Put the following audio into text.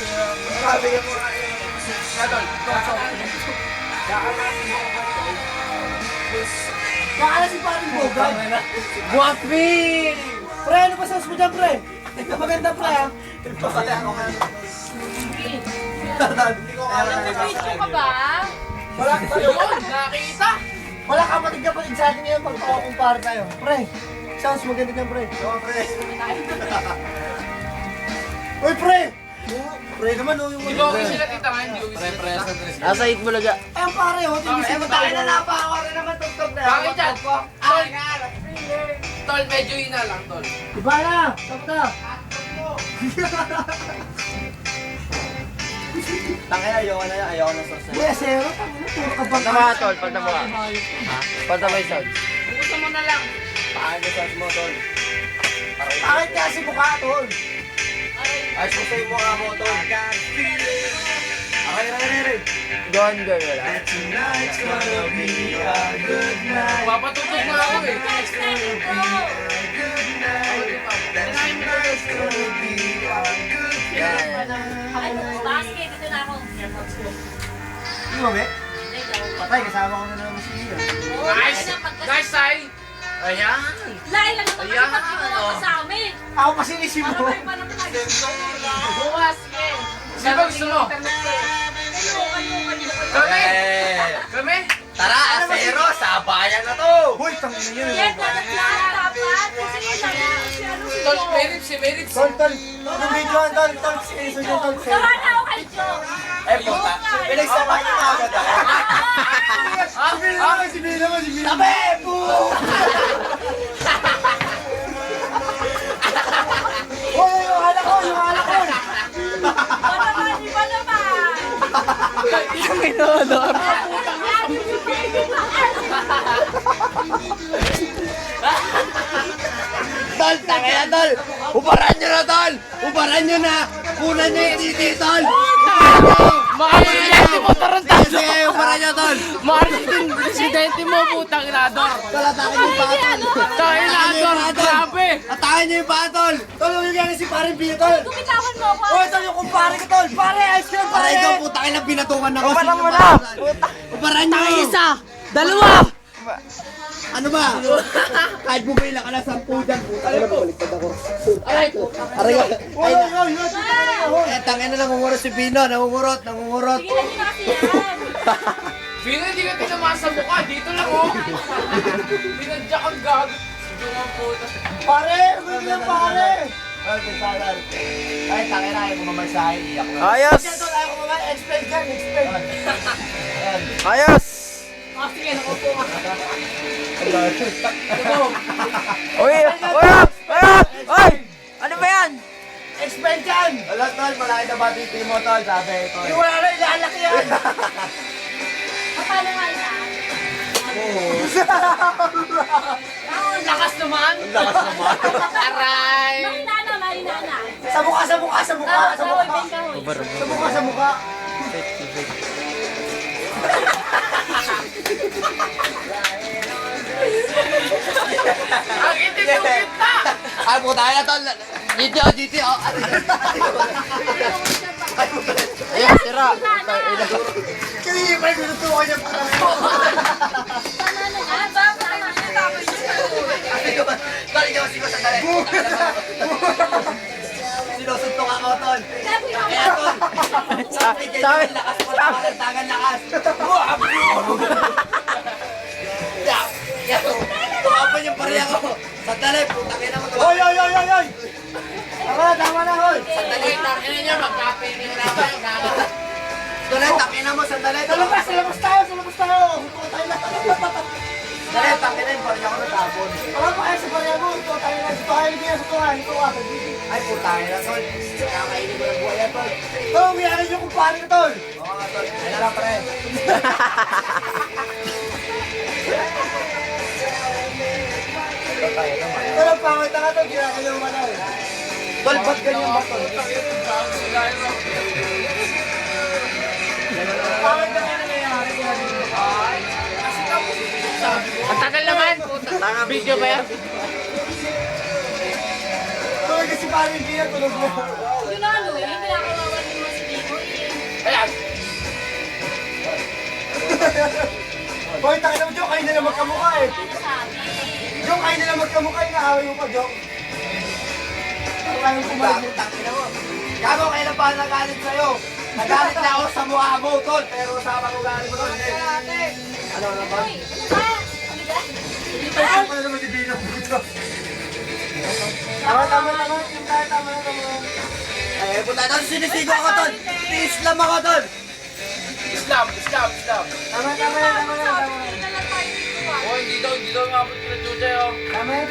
Sabi ka mo kayo. Kakala si paring Bogart. Guwaping! Pre, ano ba sauce mo dyan, pre? Maganda, pre, ha? Papatay ako nga. Nag-video ka ba? Wala ka Yun, nakita! Wala kapatid sa atin ngayon pag kumpara tayo. Pre, sounds maganda dyan, pre. Oo, pre. Uy, pre! Pre naman, oh, yung Di ba okay sila tita nga? Hindi okay sila tita. Nasa hit mo laga. Ay, ang pare, oh, hindi sila tayo na napaka rin naman tugtog na. Bakit yan? Tol, tol, medyo ina lang, tol. Iba na, stop na. Tangina, ayoko na sauce. Yes, zero, puro ka ba? Tama tol, pag namuha. Pag namuha sauce. Gusto mo na lang. Paano yung sauce mo tol? Bakit kasi mukha, tol? Ayos mo sa'yo mukha mo tol. Okay. Gone girl wala. Tonight's gonna be a good night. Papatutog mo ako eh. Basket, dito na ako. Di ba, be? Patay, kasama ko na naman si Ian. Nice! Nice, Sai! Ayan! Lain lang naman Ayan. kapag ito ako sa amin. Ako pa sinisip mo. Para naman lagi. Bukas, Ken! Sino ba gusto mo? Kami! Kami! Tara, asero, sabayan na to! Hoy, tangin na yun. Yan, dapat dapat. Kasi yun lang. Si ano si Tol, Joe. Merib, si Merib. Tol, yung video, tol, sinisip nyo, tol. Gawa na ako kay Joe. Eh, puta. Pinagsama niyo mga agad ah. Si Bill naman. Tabi! Hoy, yung alak ko. Iba naman. Yung inodor. Tol, tangina tol! Ubaran nyo na tol! Ubaran nyo na! Kunan nyo yung titi tol! Makasidente mo, tarantado! Sige, ubaran nyo tol! Makasidente mo, putang inador! Tol, atakin nyo yung paa tol! Tang inador, grabe! Atakin nyo yung paa tol! Tol, yung yan si paring Bill, tol. Gumitawan mo ako. Hoy, tol, yung kumpare ko, tol. Pare, ice cream, Para pare. ikaw putang ina binatungan ako. Ubaran mo na. Ubaran nyo! Isa! Dalawa! Ano ba? Kahit bumila ka na 10 dyan, puta ka na bumaliktad ako. Aray! Aray, Hoy, eh, tangin na nangungurot si Pino, nangungurot. Sige lang yun na kasi yan. Pino, hindi ka tinamaan sa mukha. Dito lang, oh! Pinadya kang gago. Sige nga, puta. pare, ano yan, pare? Ay, tangin na, ayaw ko mamarsahin, iyak na. Ayos! Yan, tol, ayaw ko mga expect yan, expect. Ayos! Oh, sige, nakupo ka. Uy! Uy! Uy! Ano ba yan? Expect yan. Wala, tol, malaki na ba titi mo, tol? Sabi, tol. Yung wala na, ilalaki yan. Paano nga isa? Lakas naman! Lakas naman. Aray! Mahina na. Sa mukha. Sa mukha. Kahoy, Ben, kahoy. Sa mukha. Ang itim yung kita! Ay, puta na, tol. GTO. Ayun, tira! Kanina pa yung tinutukan niya para. Tama na. Ah, tama na. Tama na. Tol, ikaw sigo sa dali. Sinusuntok ako, tol. Sabi ko, Kaya, tol. Sabi kayo, lakas mo na, tangan lakas. Tumapan yung pareha ko. Sandali, puta kayo naman. Hoy. Tama na, hoy. Sandali, tangin niya, magkapiling na kayo. Sandali, takin na mo, sandali. Sa labas tayo. Huwag tayo na. Sandali, takin na yung pareha ko natapon. Wala pa kayo sa pareha mo. Ito tayo na. Ito kayo, hindi na sa tuwa. Ito ka. Ay, puta na, tol. Kakainin ko ng buhay yan, tol. Tol, umiyakin yung kumpare ko, tol. Oo nga, tol. Ayun na lang, pre. Tol, ang pangit na ka, tol. Ginagalaw mo na. Tol, ba't ganyan ba, tol? Pangit na kayo nangyayari. Ang tagal naman, puta. Video ba yan? Tol, kasi parang hindi na tulog mo. yun na ano eh. Pinakawawan mo si Hoy, takin naman, Jok. Kayo na lang magkamukha eh. Jok, kayo na lang magkamukha eh. Naaway mo pa, Jok. Ano kayong kumain? Gago, kailan pa nagalit sa'yo? Nagalit na ako sa mukha mo, tol. Pero sa pag-ugali mo, tol. Ano ba? Uy, ano ba? Ano ba? Ay, pa naman si Bino. Tama. Eh, puta, tol, sinisigo ako, tol. Islam ako, tol. Islam. Tama. Sabi nila lang tayo dito ah. Oh, hindi daw mabot na Chuchay, oh. Tama.